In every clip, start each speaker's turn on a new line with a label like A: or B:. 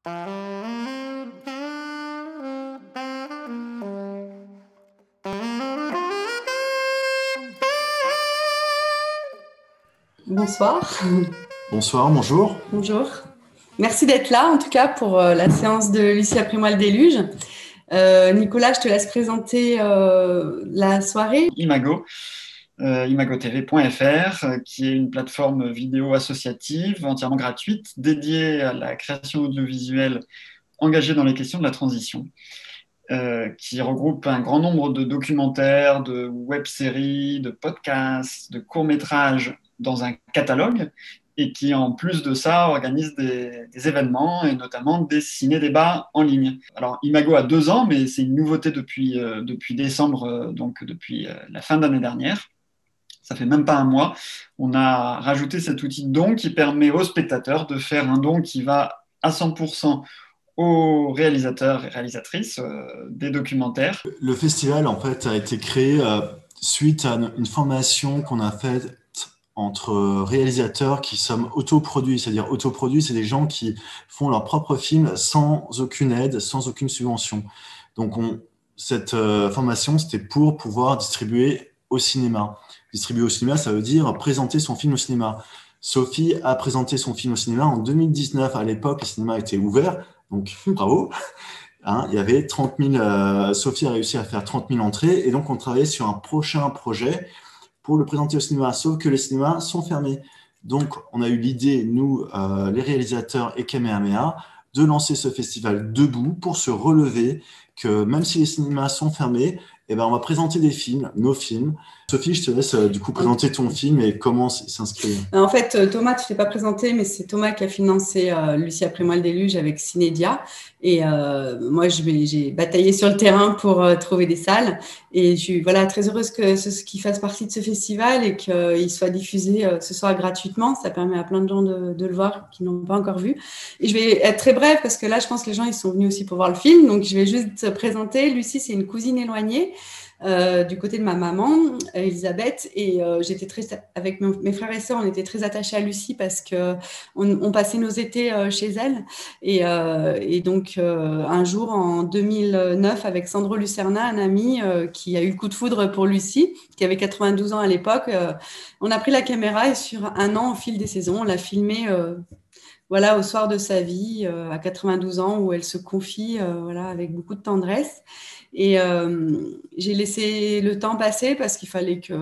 A: Bonsoir.
B: Bonsoir, bonjour.
A: Bonjour. Merci d'être là, en tout cas, pour la séance de Lucie après moi le déluge. Nicolas, je te laisse présenter la soirée.
C: Imago, imagotv.fr, qui est une plateforme vidéo associative entièrement gratuite dédiée à la création audiovisuelle engagée dans les questions de la transition, qui regroupe un grand nombre de documentaires, de web-séries, de podcasts, de courts-métrages dans un catalogue, et qui, en plus de ça, organise des événements, et notamment des ciné-débats en ligne. Alors, Imago a 2 ans, mais c'est une nouveauté depuis décembre, donc depuis la fin d'année dernière. Ça fait même pas un mois. On a rajouté cet outil de don qui permet aux spectateurs de faire un don qui va à 100% aux réalisateurs et réalisatrices des documentaires.
B: Le festival, en fait, a été créé suite à une formation qu'on a faite entre réalisateurs qui sommes autoproduits. C'est-à-dire autoproduits, c'est des gens qui font leur propre film sans aucune aide, sans aucune subvention. Donc, cette formation, c'était pour pouvoir distribuer au cinéma. Distribuer au cinéma, ça veut dire présenter son film au cinéma. Sophie a présenté son film au cinéma en 2019. À l'époque, le cinéma était ouvert, donc bravo. Hein, il y avait 30 000, Sophie a réussi à faire 30 000 entrées, et donc on travaillait sur un prochain projet pour le présenter au cinéma, sauf que les cinémas sont fermés. Donc on a eu l'idée, nous, les réalisateurs et Kamehameha, de lancer ce festival debout pour se relever, que même si les cinémas sont fermés, eh ben, on va présenter des films, nos films. Sophie, je te laisse du coup présenter ton film et comment s'inscrire.
A: En fait, Thomas, tu ne t'es pas présenté, mais c'est Thomas qui a financé Lucie après moi le déluge avec Cinédia. Et moi, j'ai bataillé sur le terrain pour trouver des salles. Et je suis très heureuse qu'il fasse partie de ce festival et qu'il soit diffusé ce soir gratuitement. Ça permet à plein de gens de le voir qui n'ont pas encore vu. Et je vais être très brève parce que là, je pense que les gens ils sont venus aussi pour voir le film. Donc, je vais juste te présenter. Lucie, c'est une cousine éloignée. Du côté de ma maman, Elisabeth, et j'étais avec mes frères et sœurs, on était très attachés à Lucie parce que on passait nos étés chez elle, et donc un jour en 2009 avec Sandro Lucerna, un ami qui a eu le coup de foudre pour Lucie, qui avait 92 ans à l'époque, on a pris la caméra et sur un an, au fil des saisons, on l'a filmé. Au soir de sa vie, à 92 ans, où elle se confie, avec beaucoup de tendresse. Et j'ai laissé le temps passer parce qu'il fallait que,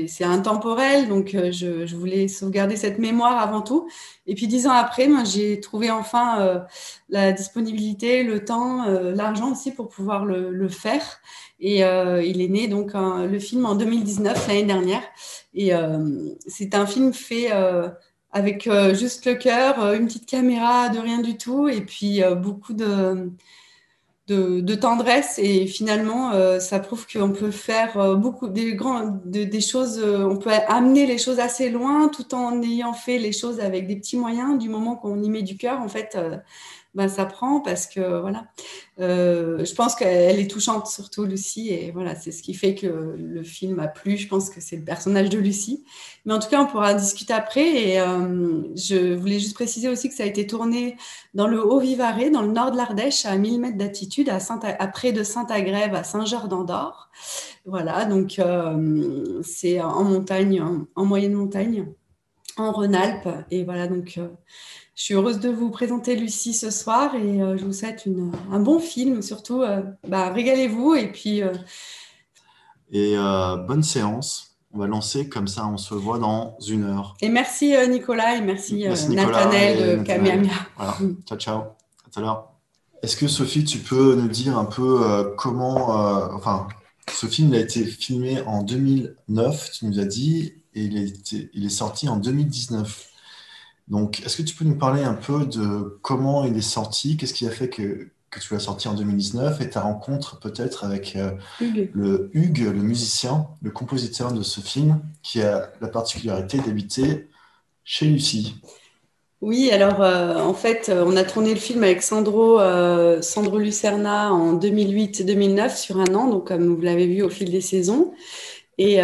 A: c'est intemporel, donc je voulais sauvegarder cette mémoire avant tout. Et puis 10 ans après, j'ai trouvé enfin la disponibilité, le temps, l'argent aussi pour pouvoir le faire. Et il est né donc le film en 2019, l'année dernière. Et c'est un film fait avec juste le cœur, une petite caméra, de rien du tout, et puis beaucoup de tendresse. Et finalement, ça prouve qu'on peut faire beaucoup des choses, on peut amener les choses assez loin tout en ayant fait les choses avec des petits moyens. Du moment qu'on y met du cœur, en fait, ça prend parce que je pense qu'elle est touchante, surtout Lucie, et c'est ce qui fait que le film a plu. Je pense que c'est le personnage de Lucie, mais en tout cas on pourra discuter après. Et je voulais juste préciser aussi que ça a été tourné dans le Haut-Vivarais, dans le nord de l'Ardèche, à 1000 mètres d'altitude, à près de Saint-Agrève, à Saint-Georges-d'Andorre. Donc c'est en montagne, en moyenne montagne, en Rhône-Alpes. Et donc je suis heureuse de vous présenter Lucie ce soir, et je vous souhaite un bon film. Surtout, régalez-vous, et puis...
B: bonne séance. On va lancer comme ça, on se voit dans 1 heure.
A: Et merci Nicolas, et merci
B: Nicolas
A: Nathanaël de Kamehameha.
B: Voilà, ciao, ciao. À tout à l'heure. Est-ce que Sophie, tu peux nous dire un peu comment... ce film a été filmé en 2009, tu nous as dit, et il est sorti en 2019. Donc, est-ce que tu peux nous parler un peu de comment il est sorti, qu'est-ce qui a fait que tu l'as sorti en 2019, et ta rencontre peut-être avec
A: Hugues.
B: Hugues, le musicien, le compositeur de ce film, qui a la particularité d'habiter chez Lucie.
A: Oui, alors en fait, on a tourné le film avec Sandro Lucerna en 2008-2009 sur un an, donc comme vous l'avez vu au fil des saisons. Et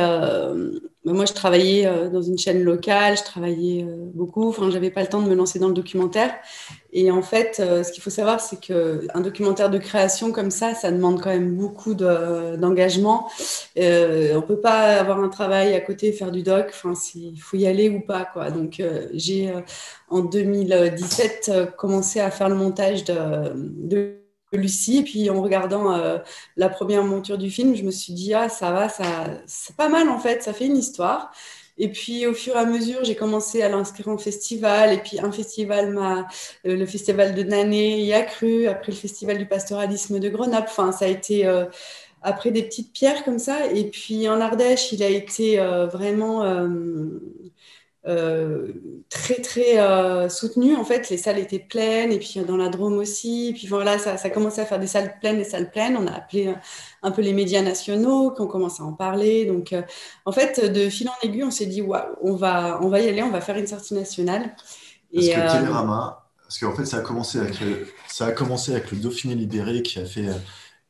A: moi, je travaillais dans une chaîne locale, je travaillais beaucoup. Enfin, j'avais pas le temps de me lancer dans le documentaire. Et en fait, ce qu'il faut savoir, c'est qu'un documentaire de création comme ça demande quand même beaucoup d'engagement. On peut pas avoir un travail à côté, faire du doc. Enfin, il faut y aller ou pas, quoi. Donc, j'ai en 2017 commencé à faire le montage de Lucie. Et puis, en regardant la première monture du film, je me suis dit, ah, ça va, c'est pas mal en fait, ça fait une histoire. Et puis, au fur et à mesure, j'ai commencé à l'inscrire en festival. Et puis, un festival le festival de Nanay y a cru. Après, le festival du pastoralisme de Grenoble. Enfin, ça a été après des petites pierres comme ça. Et puis, en Ardèche, il a été vraiment euh, très très soutenu. En fait, les salles étaient pleines, et puis dans la Drôme aussi. Et puis voilà, ça commençait à faire des salles pleines, des salles pleines. On a appelé un peu les médias nationaux qui ont commencé à en parler. Donc, en fait, de fil en aiguille, on s'est dit, waouh, on va y aller, on va faire une sortie nationale.
B: Parce
A: Et
B: que Télérama, parce qu'en fait, ça a commencé avec le Dauphiné libéré qui a fait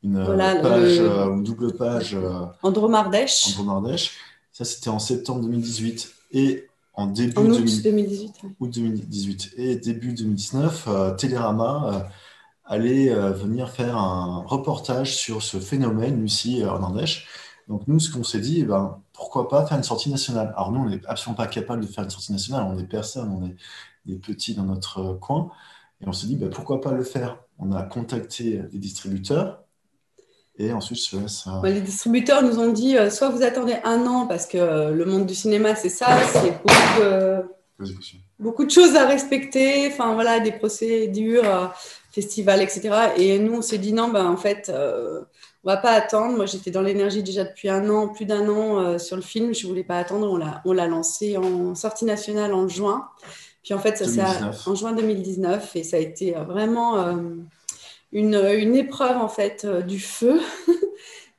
B: une
A: voilà,
B: page ou double page
A: en Drôme
B: en
A: Ardèche,
B: Drôme-Ardèche. Ça, c'était en septembre 2018. Et en début
A: en août 2018.
B: août 2018 et début 2019, Télérama allait venir faire un reportage sur ce phénomène, Lucie, en Ardèche. Donc nous, ce qu'on s'est dit, eh ben, pourquoi pas faire une sortie nationale? Alors nous, on n'est absolument pas capable de faire une sortie nationale, on est personne, on est des petits dans notre coin. Et on s'est dit, ben, pourquoi pas le faire? On a contacté des distributeurs et ensuite, je laisse
A: Les distributeurs nous ont dit soit vous attendez un an parce que le monde du cinéma, c'est ça, c'est beaucoup de choses à respecter, enfin voilà, des procédures, festivals, etc. Et nous, on s'est dit non, ben, en fait, on va pas attendre. Moi, j'étais dans l'énergie déjà depuis un an, plus d'un an sur le film. Je voulais pas attendre. On l'a lancé en sortie nationale en juin. Puis en fait, ça c'est
B: 2019.
A: en juin 2019 et ça a été vraiment une épreuve en fait du feu.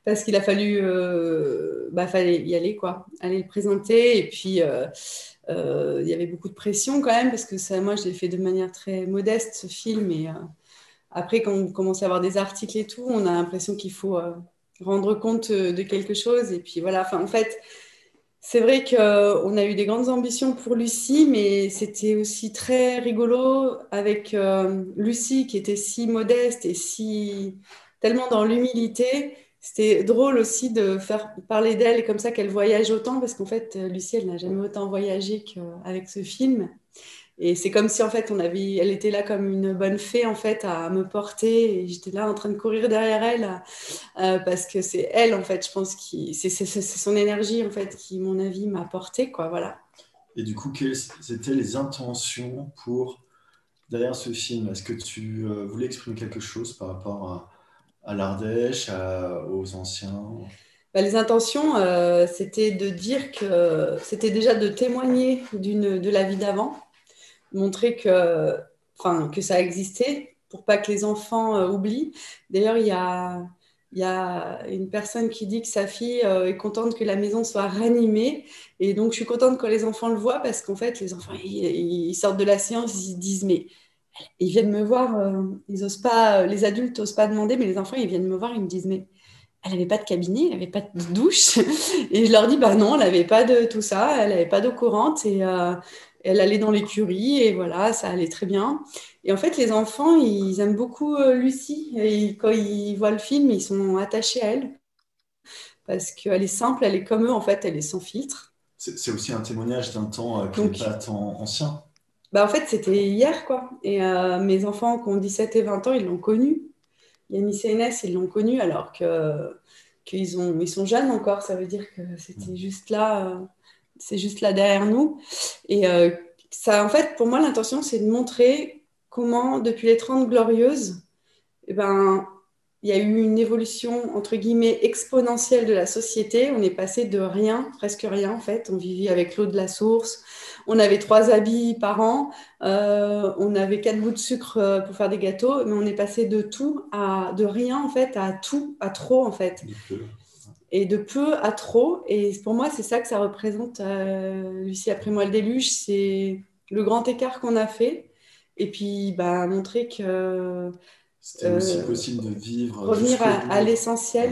A: Parce qu'il a fallu fallait y aller, quoi, aller le présenter. Et puis, il y avait beaucoup de pression quand même, parce que ça, moi, je l'ai fait de manière très modeste, ce film. Et après, quand on commence à avoir des articles et tout, on a l'impression qu'il faut rendre compte de quelque chose. Et puis voilà, enfin, en fait, c'est vrai qu'on a eu des grandes ambitions pour Lucie, mais c'était aussi très rigolo avec Lucie qui était si modeste et si tellement dans l'humilité. C'était drôle aussi de faire parler d'elle comme ça qu'elle voyage autant parce qu'en fait, Lucie, elle n'a jamais autant voyagé qu'avec ce film. Et c'est comme si en fait elle était là comme une bonne fée en fait à me porter et j'étais là en train de courir derrière elle parce que c'est elle en fait, je pense c'est son énergie en fait qui, à mon avis, m'a porté quoi, voilà.
B: Et du coup, quelles étaient les intentions derrière ce film? Est-ce que tu voulais exprimer quelque chose par rapport à l'Ardèche, aux anciens?
A: Les intentions, c'était de dire que c'était déjà de témoigner de la vie d'avant, montrer que ça existait pour pas que les enfants oublient. D'ailleurs, il y a une personne qui dit que sa fille est contente que la maison soit ranimée. Et donc, je suis contente quand les enfants le voient parce qu'en fait, les enfants, ils sortent de la séance, ils se disent, mais ils viennent me voir, ils osent pas, les adultes n'osent pas demander, mais les enfants, ils viennent me voir, ils me disent, mais elle n'avait pas de cabinet, elle n'avait pas de douche. Et je leur dis, bah non, elle n'avait pas de tout ça, elle n'avait pas d'eau courante et elle allait dans l'écurie et voilà, ça allait très bien. Et en fait, les enfants, ils aiment beaucoup Lucie. Et quand ils voient le film, ils sont attachés à elle parce qu'elle est simple, elle est comme eux, en fait, elle est sans filtre.
B: C'est aussi un témoignage d'un temps qui n'est
A: Donc,
B: pas tant ancien.
A: bah, en fait, c'était hier, quoi. Et mes enfants qui ont 17 et 20 ans, ils l'ont connue. Yanis et Inès, ils l'ont connue alors qu'ils sont jeunes encore. Ça veut dire que c'était juste là, c'est juste là derrière nous. Et ça, en fait, pour moi, l'intention, c'est de montrer comment, depuis les 30 Glorieuses, eh ben, il y a eu une évolution, entre guillemets, exponentielle de la société. On est passé de rien, presque rien en fait. On vivait avec l'eau de la source. On avait 3 habits par an. On avait 4 bouts de sucre pour faire des gâteaux. Mais on est passé de tout de rien en fait, à tout, à trop en fait. Et de peu à trop. Et pour moi, c'est ça que ça représente, Lucie après moi le déluge. C'est le grand écart qu'on a fait. Et puis, montrer que
B: c'était aussi possible de vivre
A: revenir
B: jusqu'au bout.
A: à l'essentiel.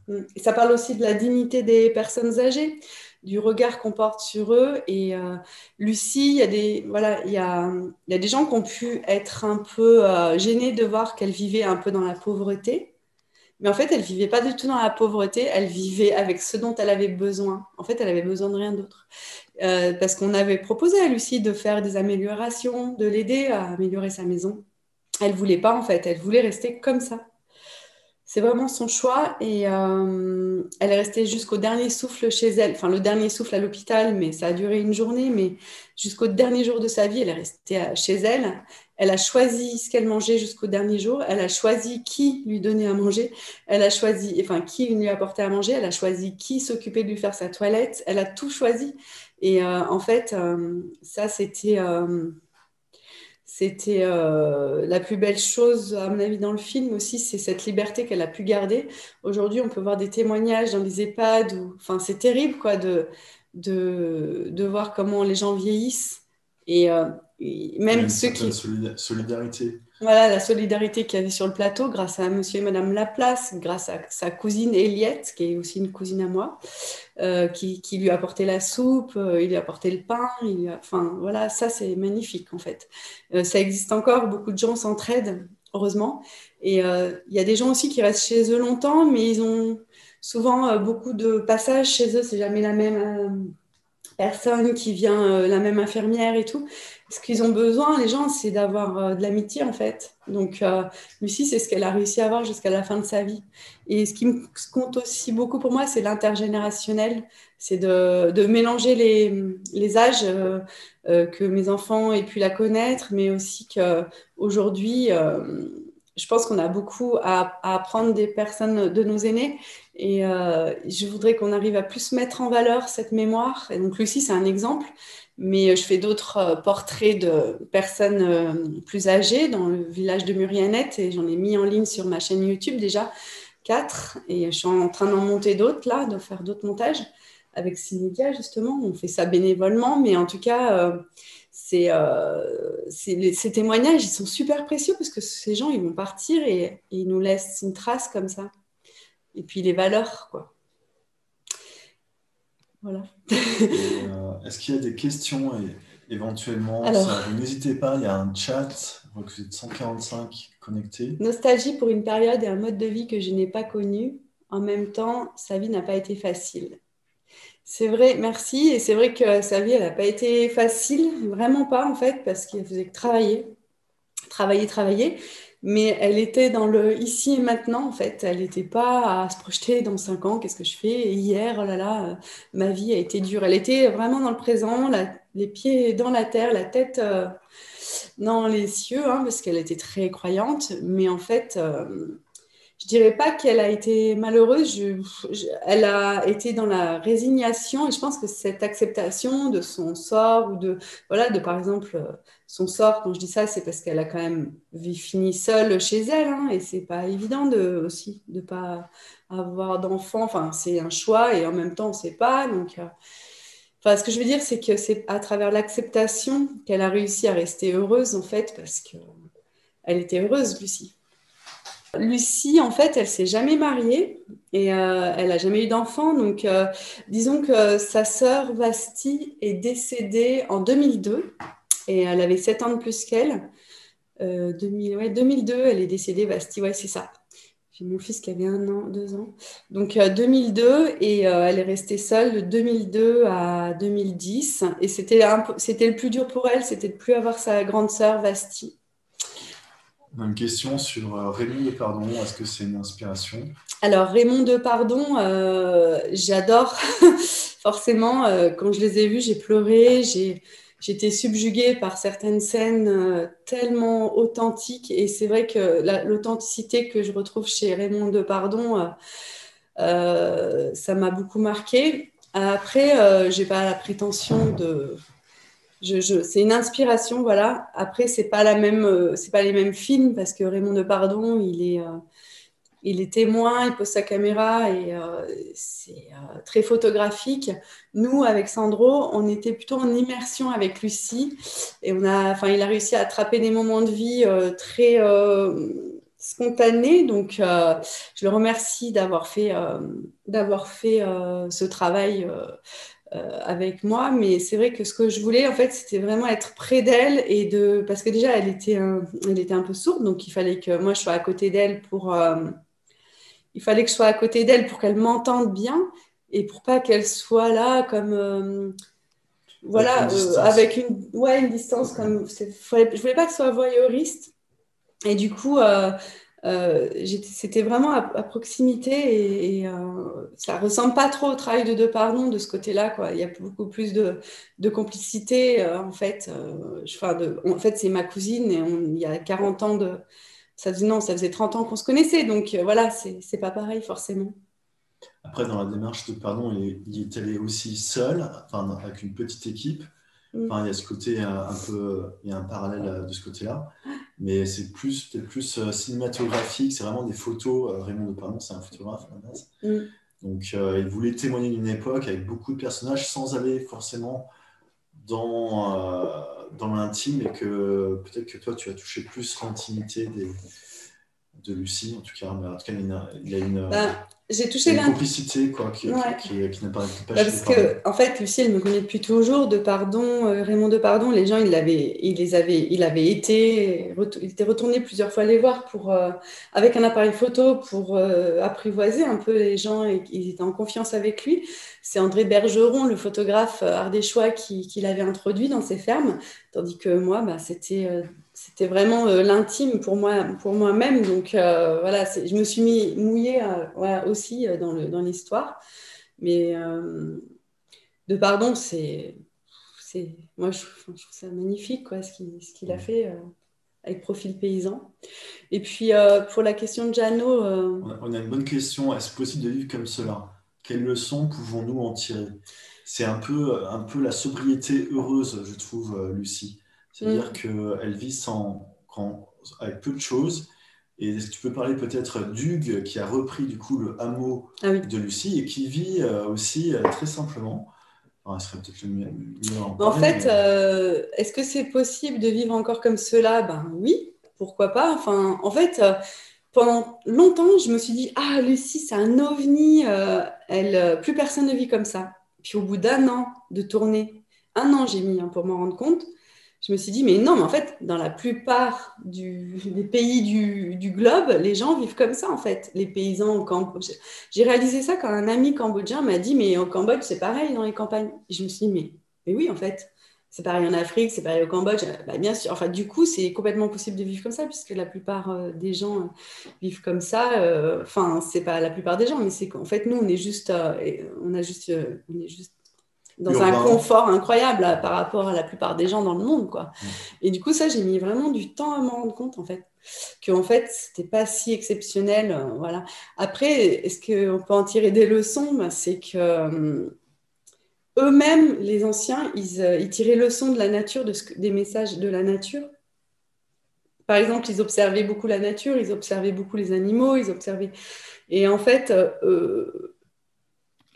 B: Ouais.
A: Et ça parle aussi de la dignité des personnes âgées. du regard qu'on porte sur eux. Et Lucie, il y a des gens qui ont pu être un peu gênés de voir qu'elle vivait un peu dans la pauvreté. Mais en fait, elle vivait pas du tout dans la pauvreté, elle vivait avec ce dont elle avait besoin. En fait, elle avait besoin de rien d'autre. Parce qu'on avait proposé à Lucie de faire des améliorations, de l'aider à améliorer sa maison. Elle voulait pas, en fait, elle voulait rester comme ça. C'est vraiment son choix et elle est restée jusqu'au dernier souffle chez elle, enfin le dernier souffle à l'hôpital, mais ça a duré une journée, mais jusqu'au dernier jour de sa vie, elle est restée chez elle. Elle a choisi ce qu'elle mangeait jusqu'au dernier jour, elle a choisi qui lui donnait à manger, elle a choisi, enfin qui lui apportait à manger, elle a choisi qui s'occupait de lui faire sa toilette, elle a tout choisi. Et en fait, ça c'était la plus belle chose, à mon avis, dans le film aussi, c'est cette liberté qu'elle a pu garder. Aujourd'hui, on peut voir des témoignages dans les EHPAD, enfin, c'est terrible quoi, de voir comment les gens vieillissent. Et
B: Il y a
A: même
B: une
A: ceux
B: certaine
A: qui,
B: solidarité.
A: voilà, la solidarité qu'il y avait sur le plateau, grâce à monsieur et madame Laplace, grâce à sa cousine Eliette, qui est aussi une cousine à moi, qui lui a apporté la soupe, il lui a apporté le pain, enfin voilà, ça c'est magnifique en fait. Ça existe encore, beaucoup de gens s'entraident, heureusement. Et il y a des gens aussi qui restent chez eux longtemps, mais ils ont souvent beaucoup de passages chez eux, c'est jamais la même personne qui vient, la même infirmière et tout. Ce qu'ils ont besoin, les gens, c'est d'avoir de l'amitié en fait. Donc Lucie, c'est ce qu'elle a réussi à avoir jusqu'à la fin de sa vie. Et ce qui me compte aussi beaucoup pour moi, c'est l'intergénérationnel. C'est de mélanger les âges, que mes enfants aient pu la connaître, mais aussi qu'aujourd'hui, je pense qu'on a beaucoup à apprendre des personnes, de nos aînés. Et je voudrais qu'on arrive à plus mettre en valeur cette mémoire. Et donc Lucie, c'est un exemple, mais je fais d'autres portraits de personnes plus âgées dans le village de Murianette et j'en ai mis en ligne sur ma chaîne YouTube déjà 4 et je suis en train d'en monter d'autres là, de faire d'autres montages avec Cinédia justement. On fait ça bénévolement, mais en tout cas, ces témoignages, ils sont super précieux parce que ces gens, ils vont partir et ils nous laissent une trace comme ça. Et puis les valeurs, quoi. Voilà.
B: Est-ce qu'il y a des questions éventuellement?
A: Alors,
B: Vous n'hésitez pas, il y a un chat. Je vois que vous êtes 145 connectés.
A: nostalgie pour une période et un mode de vie que je n'ai pas connu. En même temps, sa vie n'a pas été facile. C'est vrai, merci. Et c'est vrai que sa vie, elle n'a pas été facile, vraiment pas en fait, parce qu'il faisait que travailler, travailler, travailler. Mais elle était dans le ici et maintenant, en fait. Elle n'était pas à se projeter dans 5 ans, qu'est-ce que je fais? Et hier, oh là là, ma vie a été dure. Elle était vraiment dans le présent, les pieds dans la terre, la tête dans les cieux, hein, parce qu'elle était très croyante. Mais en fait, je dirais pas qu'elle a été malheureuse, elle a été dans la résignation et je pense que cette acceptation de son sort ou voilà, de par exemple son sort, quand je dis ça, c'est parce qu'elle a quand même fini seule chez elle hein, et c'est pas évident aussi de pas avoir d'enfant, enfin c'est un choix et en même temps on sait pas donc enfin, ce que je veux dire c'est que c'est à travers l'acceptation qu'elle a réussi à rester heureuse en fait parce que elle était heureuse Lucie. Lucie, en fait, elle s'est jamais mariée et elle a jamais eu d'enfant. Donc, disons que sa sœur Vasti est décédée en 2002 et elle avait 7 ans de plus qu'elle. 2002, elle est décédée, Vasti, ouais, c'est ça. J'ai mon fils qui avait 1 an, 2 ans. Donc, 2002 et elle est restée seule de 2002 à 2010. Et c'était le plus dur pour elle, c'était de ne plus avoir sa grande sœur Vasti.
B: On a une question sur Raymond Depardon. Est-ce que c'est une inspiration?
A: Alors, Raymond Depardon, j'adore. Forcément, quand je les ai vus, j'ai pleuré. J'étais subjuguée par certaines scènes tellement authentiques. Et c'est vrai que l'authenticité que je retrouve chez Raymond Depardon, ça m'a beaucoup marquée. Après, j'ai pas la prétention de... c'est une inspiration, voilà. Après, c'est pas les mêmes films parce que Raymond Depardon, il est témoin, il pose sa caméra et c'est très photographique. Nous, avec Sandro, on était plutôt en immersion avec Lucie et il a réussi à attraper des moments de vie très spontanés. Donc, je le remercie d'avoir fait ce travail avec moi, mais c'est vrai que ce que je voulais, en fait, c'était vraiment être près d'elle parce que déjà, elle était un peu sourde, donc il fallait que moi, je sois à côté d'elle il fallait que je sois à côté d'elle pour qu'elle m'entende bien et pour pas qu'elle soit là comme, voilà, avec une distance comme, je voulais pas que ce soit voyeuriste. Et du coup, c'était vraiment à proximité et ça ressemble pas trop au travail de Depardon de ce côté-là, quoi. Il y a beaucoup plus de complicité, en fait. En fait, c'est ma cousine et il y a 40 ans ça faisait 30 ans qu'on se connaissait, donc voilà, c'est pas pareil forcément.
B: Après, dans la démarche de Pardon, il est allé aussi seul, enfin, avec une petite équipe. Enfin, il y a ce côté un peu, il y a un parallèle de ce côté-là, mais c'est peut-être plus cinématographique, c'est vraiment des photos. Raymond Depardon, c'est un photographe à la base. Donc, il voulait témoigner d'une époque avec beaucoup de personnages sans aller forcément dans l'intime, et que peut-être que toi, tu as touché plus l'intimité de Lucie, en tout cas. Mais en tout cas, il y a
A: j'ai touché
B: une complicité quoi, qui n'apparaît pas chez
A: parce que, en fait, Lucie, elle me connaît depuis toujours. Raymond Depardon, les gens, il avait été retourné plusieurs fois les voir avec un appareil photo pour apprivoiser un peu les gens et qu'ils étaient en confiance avec lui. C'est André Bergeron, le photographe ardéchois, qui l'avait introduit dans ses fermes, tandis que moi, c'était vraiment l'intime pour moi-même. Donc voilà, je me suis mouillée voilà, aussi dans l'histoire. Mais Depardon, moi, je trouve ça magnifique, quoi, ce qu'il a fait avec Profil Paysan. Et puis, pour la question de Jeannot...
B: On a une bonne question. Est-ce possible de vivre comme cela? Quelles leçons pouvons-nous en tirer? C'est un peu la sobriété heureuse, je trouve, Lucie. C'est-à-dire qu'elle vit avec peu de choses. Et est-ce que tu peux parler peut-être d'Hugues, qui a repris du coup le hameau de Lucie et qui vit aussi très simplement? Enfin, ce serait peut-être le mieux en parler.
A: En fait, est-ce que c'est possible de vivre encore comme cela? Ben oui, pourquoi pas. Enfin, en fait, pendant longtemps, je me suis dit, ah, Lucie, c'est un ovni, plus personne ne vit comme ça. Puis au bout d'un an de tournée, un an j'ai mis pour m'en rendre compte, je me suis dit, mais non, mais en fait, dans la plupart des pays du globe, les gens vivent comme ça, en fait. Les paysans au Cambodge. J'ai réalisé ça quand un ami cambodgien m'a dit, mais au Cambodge, c'est pareil dans les campagnes. Et je me suis dit, mais oui, en fait, c'est pareil en Afrique, c'est pareil au Cambodge. Bah, bien sûr, enfin, du coup, c'est complètement possible de vivre comme ça, puisque la plupart des gens vivent comme ça. Enfin, c'est pas la plupart des gens, mais c'est qu'en fait, nous, on est juste dans un confort incroyable par rapport à la plupart des gens dans le monde, quoi. Et du coup, ça, j'ai mis vraiment du temps à m'en rendre compte, en fait, qu'en fait, c'était pas si exceptionnel, voilà. Après, est-ce qu'on peut en tirer des leçons? C'est que eux-mêmes, les anciens, ils tiraient leçon de la nature, des messages de la nature. Par exemple, ils observaient beaucoup la nature, ils observaient beaucoup les animaux, Et en fait...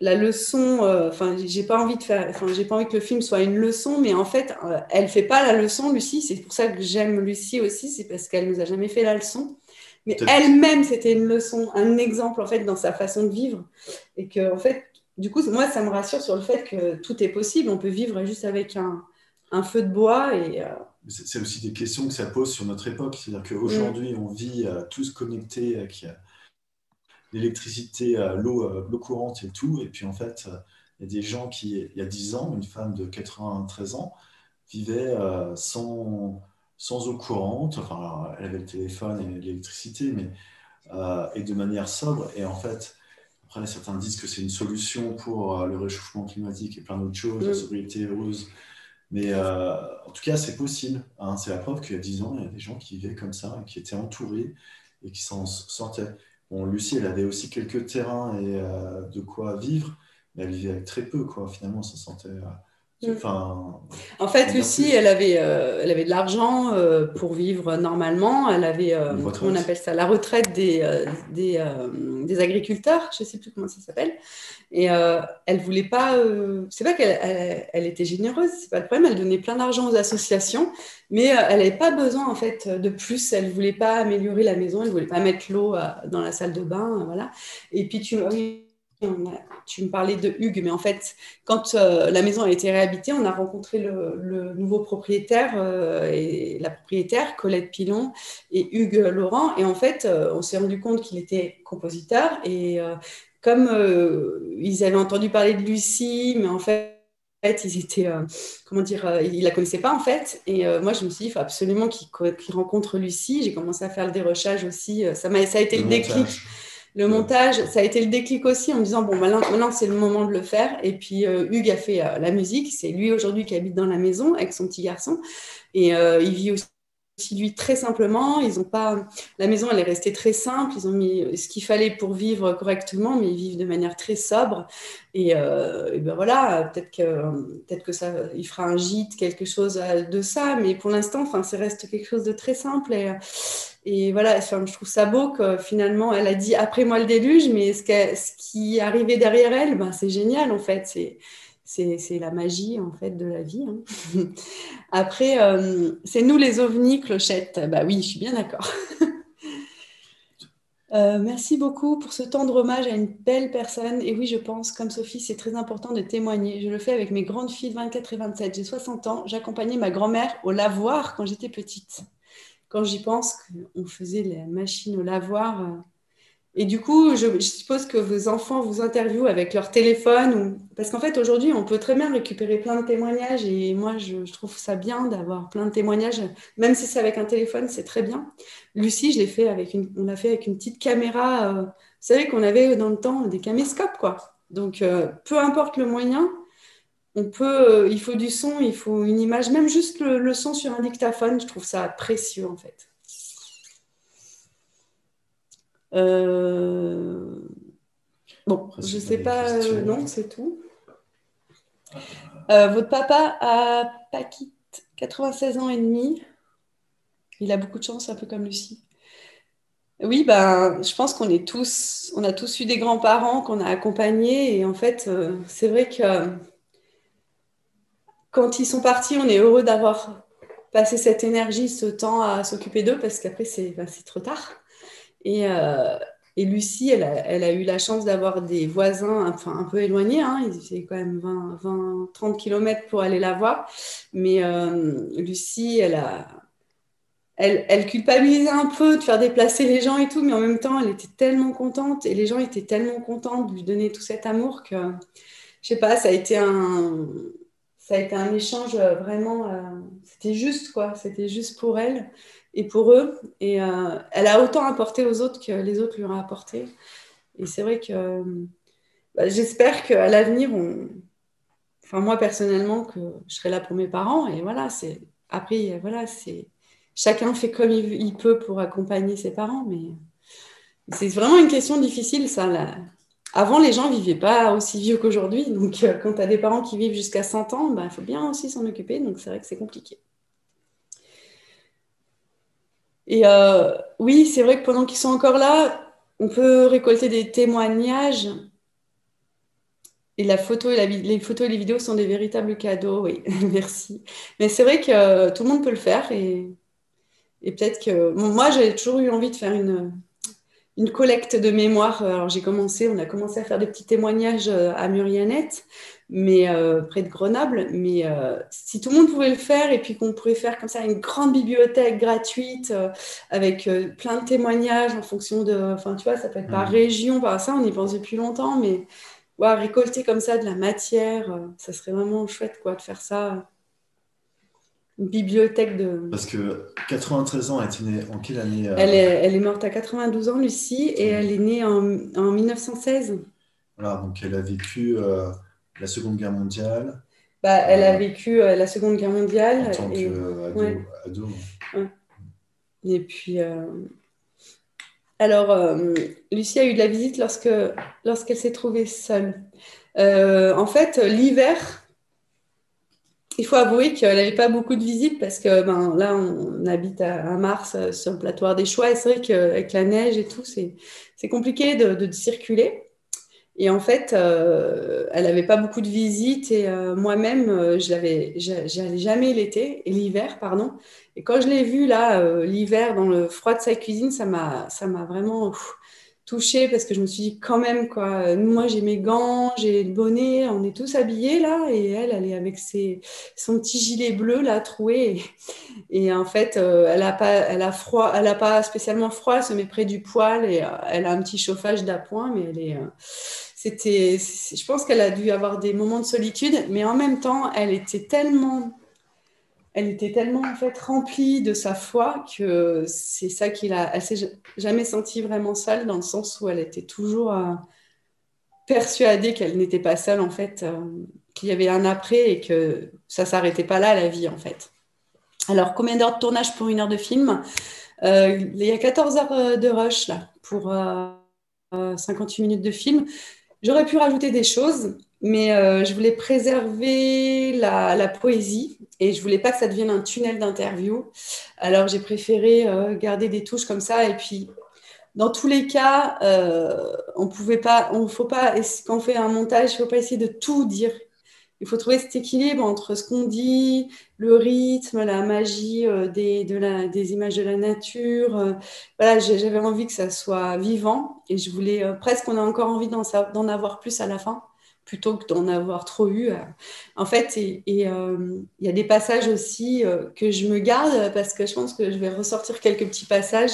A: la leçon, j'ai pas envie que le film soit une leçon, mais en fait, elle fait pas la leçon, Lucie. C'est pour ça que j'aime Lucie aussi, c'est parce qu'elle nous a jamais fait la leçon. Mais elle-même, c'était une leçon, un exemple en fait dans sa façon de vivre, et que en fait, du coup, moi, ça me rassure sur le fait que tout est possible. On peut vivre juste avec un feu de bois et
B: c'est aussi des questions que ça pose sur notre époque. C'est-à-dire qu'aujourd'hui, on vit tous connectés avec l'électricité, l'eau courante et tout. Et puis en fait, il y a des gens qui, il y a 10 ans, une femme de 93 ans, vivait sans eau courante. Enfin, alors, elle avait le téléphone et l'électricité, mais et de manière sobre. Et en fait, après, certains disent que c'est une solution pour le réchauffement climatique et plein d'autres choses, la sobriété heureuse. Mais en tout cas, c'est possible. Hein. C'est la preuve qu'il y a 10 ans, il y a des gens qui vivaient comme ça, qui étaient entourés et qui s'en sortaient. Bon, Lucie, elle avait aussi quelques terrains et de quoi vivre, mais elle vivait avec très peu, quoi. Finalement, ça sentait.
A: En fait, Lucie, elle avait de l'argent pour vivre normalement. Elle avait, comment on appelle ça, la retraite des agriculteurs. Je ne sais plus comment ça s'appelle. Et elle voulait pas. C'est pas qu'elle était généreuse, c'est pas le problème. Elle donnait plein d'argent aux associations, mais elle n'avait pas besoin en fait de plus. Elle voulait pas améliorer la maison, elle voulait pas mettre l'eau dans la salle de bain, voilà. Et puis tu me parlais de Hugues, mais en fait, quand la maison a été réhabitée, on a rencontré le nouveau propriétaire et la propriétaire, Colette Pilon et Hugues Laurent. Et en fait, on s'est rendu compte qu'il était compositeur. Et comme ils avaient entendu parler de Lucie, mais en fait, ils étaient, comment dire, ils la connaissaient pas en fait. Et moi, je me suis dit, il faut absolument qu'il rencontre Lucie. J'ai commencé à faire le dérochage aussi. Ça a été le déclic. Le montage, ça a été le déclic aussi en me disant, bon, maintenant c'est le moment de le faire. Et puis, Hugues a fait la musique. C'est lui aujourd'hui qui habite dans la maison avec son petit garçon. Et il vit aussi lui très simplement. Ils ont pas... La maison, elle est restée très simple. Ils ont mis ce qu'il fallait pour vivre correctement, mais ils vivent de manière très sobre. Et ben voilà, peut-être que ça, il fera un gîte, quelque chose de ça. Mais pour l'instant, enfin, ça reste quelque chose de très simple. Et voilà, enfin, je trouve ça beau que finalement, elle a dit après moi le déluge, mais ce qui est arrivé derrière elle, ben, c'est génial en fait. C'est la magie en fait de la vie. Hein. Après, c'est nous les ovnis, Clochette. Bah oui, je suis bien d'accord. Merci beaucoup pour ce tendre hommage à une belle personne. Et oui, je pense, comme Sophie, c'est très important de témoigner. Je le fais avec mes grandes filles de 24 et 27. J'ai 60 ans. J'accompagnais ma grand-mère au lavoir quand j'étais petite. Quand j'y pense, on faisait la machine au lavoir. Et du coup, je suppose que vos enfants vous interviewent avec leur téléphone. Parce qu'en fait, aujourd'hui, on peut très bien récupérer plein de témoignages. Et moi, je trouve ça bien d'avoir plein de témoignages. Même si c'est avec un téléphone, c'est très bien. Lucie, on l'a fait avec une petite caméra. Vous savez qu'on avait dans le temps des caméscopes, quoi. Donc, peu importe le moyen, il faut du son, il faut une image. Même juste le son sur un dictaphone, je trouve ça précieux, en fait. Bon, je ne sais pas, non, c'est tout. Votre papa a Paquite, 96 ans et demi. Il a beaucoup de chance, un peu comme Lucie. Oui, ben, je pense on a tous eu des grands-parents qu'on a accompagnés. Et en fait, c'est vrai que quand ils sont partis, on est heureux d'avoir passé cette énergie, ce temps à s'occuper d'eux, parce qu'après, c'est trop tard. Et Lucie, elle a eu la chance d'avoir des voisins enfin, un peu éloignés. Hein. Ils étaient quand même 20, 30 kilomètres pour aller la voir. Mais Lucie, elle culpabilisait un peu de faire déplacer les gens et tout, mais en même temps, elle était tellement contente et les gens étaient tellement contents de lui donner tout cet amour que, je sais pas, ça a été un échange vraiment, c'était juste, quoi. C'était juste pour elle et pour eux. Et elle a autant apporté aux autres que les autres lui ont apporté. Et c'est vrai que j'espère qu'à l'avenir, enfin moi personnellement, que je serai là pour mes parents. Et voilà, après, voilà, chacun fait comme il peut pour accompagner ses parents. Mais c'est vraiment une question difficile, ça, là. Avant, les gens ne vivaient pas aussi vieux qu'aujourd'hui. Donc, quand tu as des parents qui vivent jusqu'à 100 ans, il faut bien aussi s'en occuper. Donc, c'est vrai que c'est compliqué. Et oui, c'est vrai que pendant qu'ils sont encore là, on peut récolter des témoignages. Et les photos et les vidéos sont des véritables cadeaux. Oui, merci. Mais c'est vrai que tout le monde peut le faire. Et peut-être que... Bon, moi, j'ai toujours eu envie de faire une collecte de mémoire. Alors, on a commencé à faire des petits témoignages à Murianette, mais près de Grenoble. Mais si tout le monde pouvait le faire et puis qu'on pourrait faire comme ça une grande bibliothèque gratuite avec plein de témoignages en fonction de, enfin, tu vois, ça peut être par région, par ça, on y pense depuis longtemps, mais ouais, récolter comme ça de la matière, ça serait vraiment chouette, quoi, de faire ça. Une bibliothèque de...
B: Parce que 93 ans, elle était née en quelle année
A: Elle est morte à 92 ans, Lucie, et elle est née en 1916.
B: Voilà, donc elle a vécu la Seconde Guerre mondiale.
A: Elle a vécu la Seconde Guerre mondiale.
B: En tant qu'ado.
A: Ouais. Ouais. Et puis, alors, Lucie a eu de la visite lorsqu'elle s'est trouvée seule. En fait, l'hiver, il faut avouer qu'elle n'avait pas beaucoup de visites parce que là, on habite à Mars, sur le plateau des Choix, et c'est vrai qu'avec la neige et tout, c'est compliqué de circuler. Et en fait, elle n'avait pas beaucoup de visites et moi-même, j'y allais jamais l'hiver, pardon. Et quand je l'ai vue là, l'hiver, dans le froid de sa cuisine, ça m'a vraiment touchée parce que je me suis dit quand même quoi. Moi j'ai mes gants, j'ai le bonnet, on est tous habillés là et elle est avec son petit gilet bleu là troué et en fait elle a froid, elle a pas spécialement froid, elle se met près du poêle et elle a un petit chauffage d'appoint mais je pense qu'elle a dû avoir des moments de solitude mais en même temps elle était tellement en fait remplie de sa foi que c'est ça elle s'est jamais sentie vraiment seule dans le sens où elle était toujours persuadée qu'elle n'était pas seule en fait, qu'il y avait un après et que ça s'arrêtait pas là la vie en fait. Alors combien d'heures de tournage pour 1 heure de film? Il y a 14 heures de rush là pour 58 minutes de film. J'aurais pu rajouter des choses, mais je voulais préserver la poésie et je voulais pas que ça devienne un tunnel d'interview. Alors j'ai préféré garder des touches comme ça. Et puis, dans tous les cas, on pouvait pas, on faut pas, quand on fait un montage, il faut pas essayer de tout dire. Il faut trouver cet équilibre entre ce qu'on dit, le rythme, la magie des images de la nature. Voilà, j'avais envie que ça soit vivant et je voulais presque, on a encore envie d'en avoir plus à la fin, plutôt que d'en avoir trop eu. En fait, il y a des passages aussi que je me garde parce que je pense que je vais ressortir quelques petits passages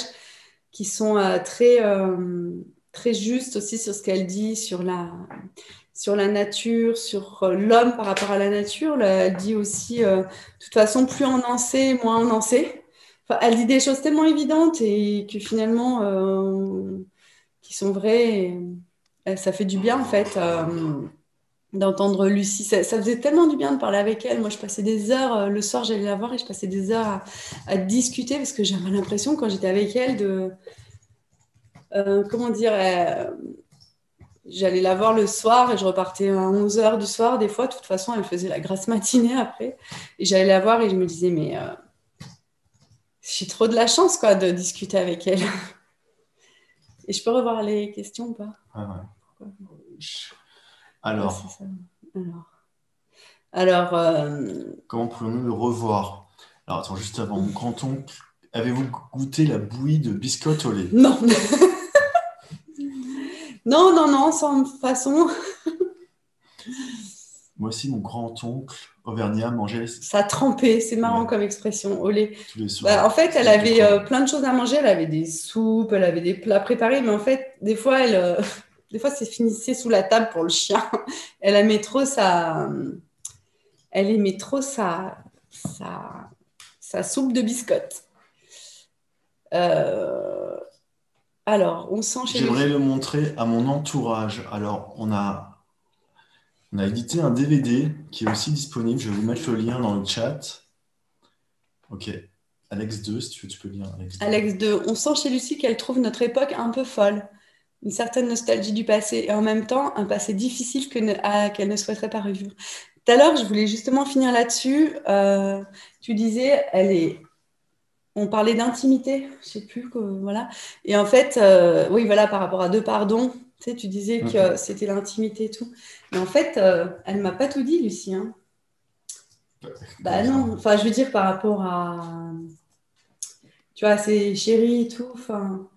A: qui sont très justes aussi sur ce qu'elle dit, sur la nature, sur l'homme par rapport à la nature. Là, elle dit aussi, de toute façon, plus on en sait, moins on en sait. Enfin, elle dit des choses tellement évidentes et que finalement, qui sont vraies. Ça fait du bien, en fait, d'entendre Lucie. Ça faisait tellement du bien de parler avec elle. Moi, je passais des heures, le soir, j'allais la voir et je passais des heures à discuter parce que j'avais l'impression, quand j'étais avec elle, comment dire, j'allais la voir le soir et je repartais à 11 heures du soir. Des fois, de toute façon, elle faisait la grasse matinée après. Et j'allais la voir et je me disais, mais j'ai trop de la chance quoi, de discuter avec elle. Et je peux revoir les questions ou pas?
B: Ah ouais.
A: Ouais, c'est
B: Alors,
A: ça. Alors
B: comment pouvons-nous le revoir? Alors, attends, juste avant, mon grand-oncle, avez-vous goûté la bouillie de biscotte au lait?
A: non. Non, non, non, sans façon.
B: Moi aussi, mon grand-oncle auvergnat mangeait
A: Ça trempait, c'est marrant
B: ouais,
A: comme expression, au lait.
B: tous les
A: Bah, en
B: soirs.
A: fait, elle
B: C'était
A: avait
B: trop bon.
A: plein de choses à manger. Elle avait des soupes, elle avait des plats préparés, mais en fait, des fois, des fois, c'est finissait sous la table pour le chien. Elle aimait trop elle aimait trop sa soupe de biscotte. Euh, Alors, on sent chez
B: J'aimerais
A: lui.
B: le montrer à mon entourage. Alors, on a édité un DVD qui est aussi disponible. Je vais vous mettre le lien dans le chat. Ok. Alex 2, si tu veux, tu peux lire Alex 2.
A: Alex de, on sent chez Lucie qu'elle trouve notre époque un peu folle, une certaine nostalgie du passé et en même temps un passé difficile qu'elle ne souhaiterait pas revivre. Tout à l'heure, je voulais justement finir là-dessus. Tu disais, on parlait d'intimité, je sais plus voilà. Et en fait, oui, voilà, par rapport à deux pardons, tu sais, tu disais que c'était l'intimité et tout. Mais en fait, elle m'a pas tout dit, Lucie. Hein. Bah
B: Comment ça?
A: non, enfin, je veux dire par rapport à, tu vois, ses chéris et tout. Enfin,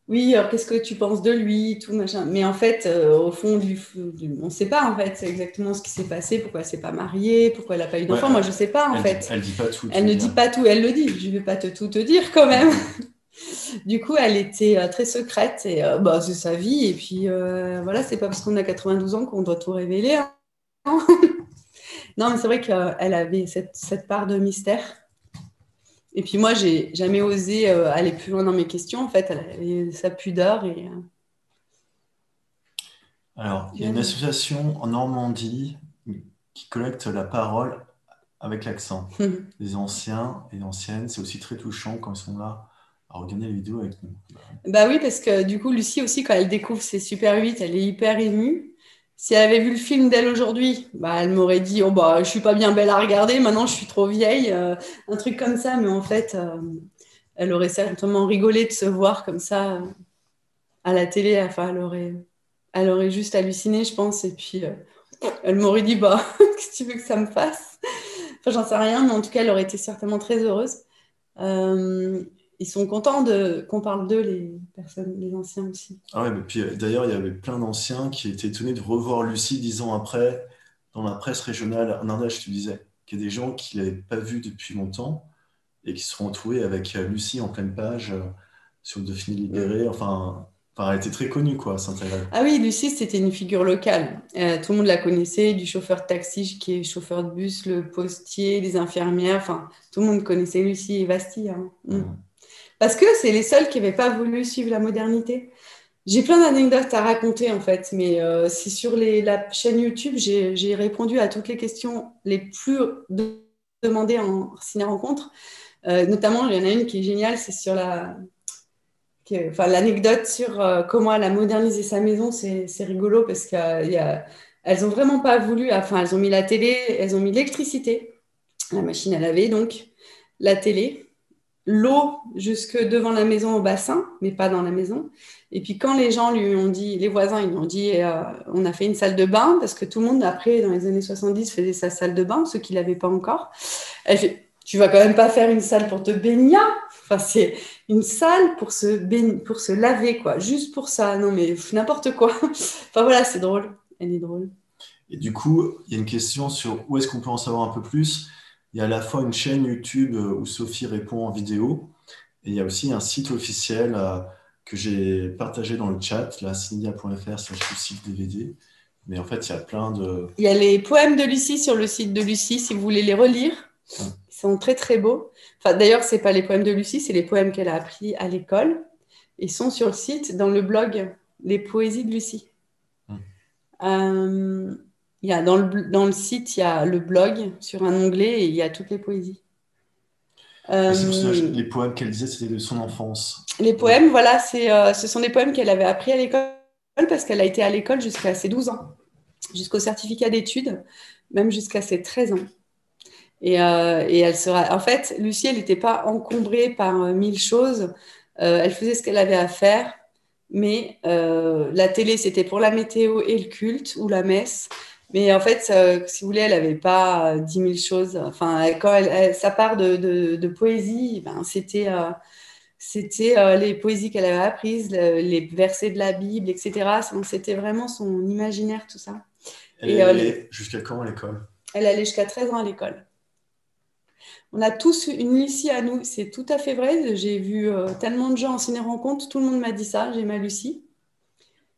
A: oui, alors qu'est-ce que tu penses de lui, tout machin. Mais en fait, au fond, on ne sait pas en fait, c'est exactement ce qui s'est passé, pourquoi elle s'est pas mariée, pourquoi elle n'a pas eu
B: Ouais,
A: d'enfant. Moi, je sais pas en fait.
B: elle dit pas tout, tu
A: Elle
B: veux
A: ne dit
B: dire.
A: pas tout, elle le dit. Je vais pas tout te dire quand même. Du coup, elle était très secrète et bah, c'est sa vie. Et puis voilà, c'est pas parce qu'on a 92 ans qu'on doit tout révéler. Hein. Non, mais c'est vrai qu'elle avait cette part de mystère. Et puis moi, j'ai jamais osé aller plus loin dans mes questions. En fait, elle avait sa pudeur et
B: Alors, il y a une association en Normandie qui collecte la parole avec l'accent. Les anciens et anciennes, c'est aussi très touchant quand ils sont là à regarder la vidéo avec nous.
A: bah oui, parce que du coup, Lucie aussi, quand elle découvre ses Super 8, elle est hyper émue. Si elle avait vu le film d'elle aujourd'hui, bah, elle m'aurait dit, oh bah, je suis pas bien belle à regarder, maintenant je suis trop vieille, un truc comme ça. Mais en fait, elle aurait certainement rigolé de se voir comme ça à la télé. Enfin, elle aurait juste halluciné, je pense. Et puis, elle m'aurait dit, bah, qu'est-ce que tu veux que ça me fasse? Enfin, j'en sais rien, mais en tout cas, elle aurait été certainement très heureuse. Euh, ils sont contents qu'on parle d'eux, les anciens aussi.
B: Ah ouais, mais puis d'ailleurs, il y avait plein d'anciens qui étaient étonnés de revoir Lucie 10 ans après dans la presse régionale en Ardèche, tu disais, qu'il y a des gens qui ne l'avaient pas vue depuis longtemps et qui se sont retrouvés avec Lucie en pleine page sur le Dauphiné
A: Mm.
B: libéré. Enfin, elle était très connue, quoi, à Saint-Agrève.
A: Ah oui, Lucie, c'était une figure locale. Tout le monde la connaissait, du chauffeur de taxi qui est chauffeur de bus, le postier, les infirmières. Enfin, tout le monde connaissait Lucie et Bastille. Hein. Mm.
B: Mhm.
A: Parce que c'est les seuls qui n'avaient pas voulu suivre la modernité. J'ai plein d'anecdotes à raconter en fait, mais c'est sur la chaîne YouTube, j'ai répondu à toutes les questions les plus demandées en ciné-rencontre. Notamment, il y en a une qui est géniale, c'est sur enfin, l'anecdote sur comment elle a modernisé sa maison. C'est rigolo parce qu'elles ont vraiment pas voulu, enfin, elles ont mis la télé, elles ont mis l'électricité, la machine à laver donc, la télé, l'eau jusque devant la maison au bassin, mais pas dans la maison. Et puis quand les gens lui ont dit, les voisins, ils lui ont dit, on a fait une salle de bain, parce que tout le monde, après, dans les années 70, faisait sa salle de bain, ceux qui ne l'avaient pas encore. Elle fait, tu vas quand même pas faire une salle pour te baigner. Enfin, c'est une salle pour pour se laver, quoi. Juste pour ça. Non, mais n'importe quoi. Enfin, voilà, c'est drôle. Elle est drôle.
B: Et du coup, il y a une question sur où est-ce qu'on peut en savoir un peu plus. Il y a à la fois une chaîne YouTube où Sophie répond en vidéo, et il y a aussi un site officiel que j'ai partagé dans le chat, là, cydia.fr/DVD. Mais en fait, il y a plein de...
A: Il y a les poèmes de Lucie sur le site de Lucie, si vous voulez les relire.
B: Ouais.
A: Ils sont très, très beaux. Enfin, d'ailleurs, ce n'est pas les poèmes de Lucie, c'est les poèmes qu'elle a appris à l'école. Ils sont sur le site, dans le blog Les Poésies de Lucie.
B: Mm.
A: Il y a dans le site, il y a le blog sur un onglet et il y a toutes les poésies.
B: Aussi, parce que
A: Euh,
B: les poèmes qu'elle disait, c'était de son enfance.
A: les
B: Donc,
A: poèmes, voilà, ce sont des poèmes qu'elle avait appris à l'école parce qu'elle a été à l'école jusqu'à ses 12 ans, jusqu'au certificat d'études, même jusqu'à ses 13 ans. Et elle sera. En fait, Lucie, elle n'était pas encombrée par mille choses. Elle faisait ce qu'elle avait à faire, mais la télé, c'était pour la météo et le culte ou la messe. Mais en fait, si vous voulez, elle n'avait pas 10 000 choses. Enfin, quand sa part de poésie, ben, c'était les poésies qu'elle avait apprises, les versets de la Bible, etc. Donc, c'était vraiment son imaginaire, tout ça.
B: elle
A: Et
B: est allée jusqu'à quand à l'école?
A: elle allait jusqu'à 13 ans à l'école. On a tous une Lucie à nous, c'est tout à fait vrai. J'ai vu tellement de gens en ciné-rencontre, tout le monde m'a dit ça, j'ai ma Lucie.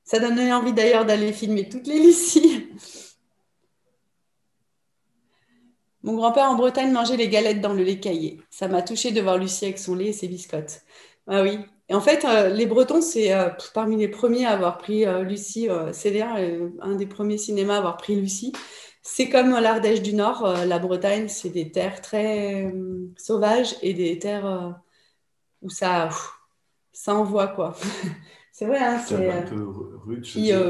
A: Ça donne envie d'ailleurs d'aller filmer toutes les Lucies. Mon grand-père en Bretagne mangeait les galettes dans le lait caillé. Ça m'a touchée de voir Lucie avec son lait et ses biscottes. Ah oui. Et en fait, les Bretons, c'est parmi les premiers à avoir pris Lucie. C'est d'ailleurs un des premiers cinémas à avoir pris Lucie. C'est comme l'Ardèche du Nord, la Bretagne, c'est des terres très sauvages et des terres où ça envoie, quoi. C'est vrai, hein,
B: C'était un peu rude, je veux
A: puis
B: dire.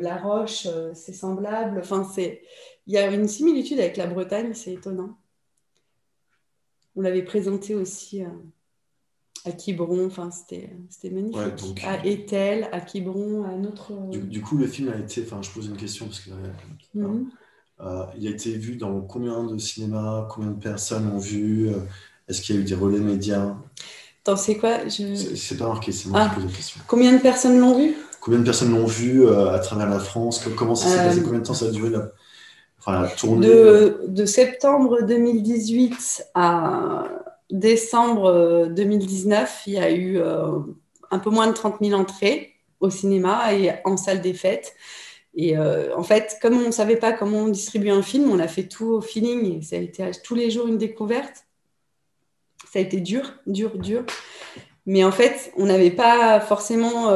A: la roche, c'est semblable. Enfin, il y a une similitude avec la Bretagne, c'est étonnant. On l'avait présenté aussi à Quiberon, enfin, c'était
B: Ouais,
A: magnifique.
B: donc,
A: À Étel, à Quiberon, à notre.
B: du coup, le film a été... Enfin, je pose une question parce que...
A: Mhm.
B: il a été vu dans combien de cinémas? Combien de personnes l'ont vu? Est-ce qu'il y a eu des relais médias?
A: Attends, c'est quoi
B: C'est pas marqué, c'est moi qui pose la question.
A: Combien de personnes l'ont vu?
B: Combien de personnes l'ont vu à travers la France? Comment ça s'est passé? Combien de temps ça a duré la tournée?
A: De septembre 2018 à décembre 2019, il y a eu un peu moins de 30 000 entrées au cinéma et en salle des fêtes. Et en fait, comme on ne savait pas comment on distribue un film, on a fait tout au feeling. Et ça a été tous les jours une découverte. Ça a été dur, dur, dur. Mais en fait, on n'avait pas forcément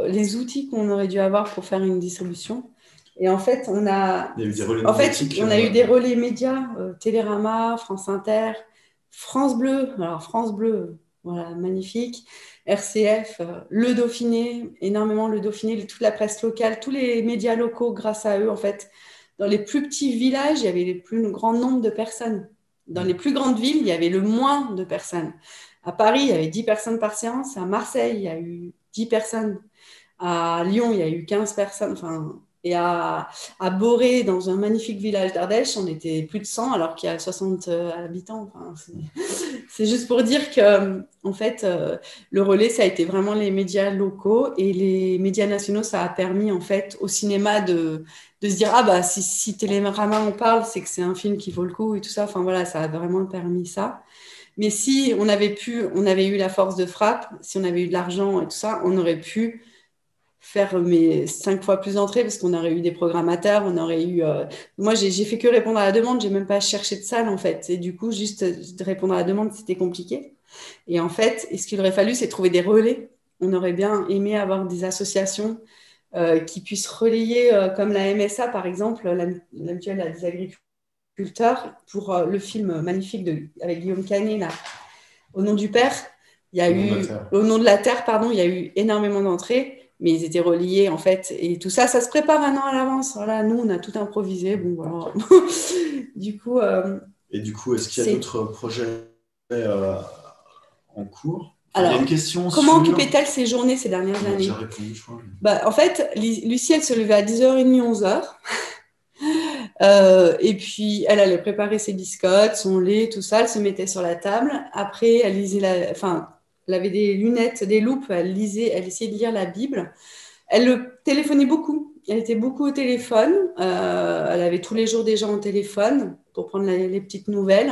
A: les outils qu'on aurait dû avoir pour faire une distribution. Et en fait,
B: Il y a eu des relais
A: on a eu des relais médias, Télérama, France Inter, France Bleu. Alors, France Bleu, voilà, magnifique. RCF, le Dauphiné, énormément le Dauphiné, toute la presse locale, tous les médias locaux, grâce à eux, en fait. Dans les plus petits villages, il y avait le plus grand nombre de personnes. Dans les plus grandes villes, il y avait le moins de personnes. À Paris, il y avait 10 personnes par séance. À Marseille, il y a eu 10 personnes. À Lyon, il y a eu 15 personnes. Enfin, Et à Boré, dans un magnifique village d'Ardèche, on était plus de 100 alors qu'il y a 60 habitants. Enfin, c'est juste pour dire que, en fait, le relais, ça a été vraiment les médias locaux et les médias nationaux, ça a permis, en fait, au cinéma de se dire, ah bah, si Télérama en parle, c'est que c'est un film qui vaut le coup et tout ça. Enfin, voilà, ça a vraiment permis ça. Mais si on avait eu la force de frappe, si on avait eu de l'argent et tout ça, on aurait pu faire 5 fois plus d'entrées parce qu'on aurait eu des programmateurs, on aurait eu... Moi, j'ai fait que répondre à la demande, j'ai même pas cherché de salle en fait. Et du coup, juste de répondre à la demande, c'était compliqué. Et en fait, ce qu'il aurait fallu, c'est trouver des relais. On aurait bien aimé avoir des associations qui puissent relayer, comme la MSA par exemple, la mutuelle des agriculteurs, pour le film magnifique avec Guillaume Canet, là, Au nom du Père. Il y a Au nom de la Terre, pardon, il y a eu énormément d'entrées, mais ils étaient reliés en fait. Et tout ça, ça se prépare un an à l'avance. Voilà, nous, on a tout improvisé. Bon, voilà. Du coup.
B: Et du coup, est-ce qu'il y a d'autres projets en cours?
A: Alors,
B: il y a une question
A: comment occupait-elle ses journées ces dernières années?
B: J'ai répondu, je crois.
A: En fait, Lucie, elle se levait à 10h30, 11h. Et puis, elle allait préparer ses biscottes, son lait, tout ça. Elle se mettait sur la table. Après, elle lisait elle avait des lunettes, des loupes. Elle essayait de lire la Bible. Elle le téléphonait beaucoup. Elle était beaucoup au téléphone. Elle avait tous les jours des gens au téléphone pour prendre les petites nouvelles.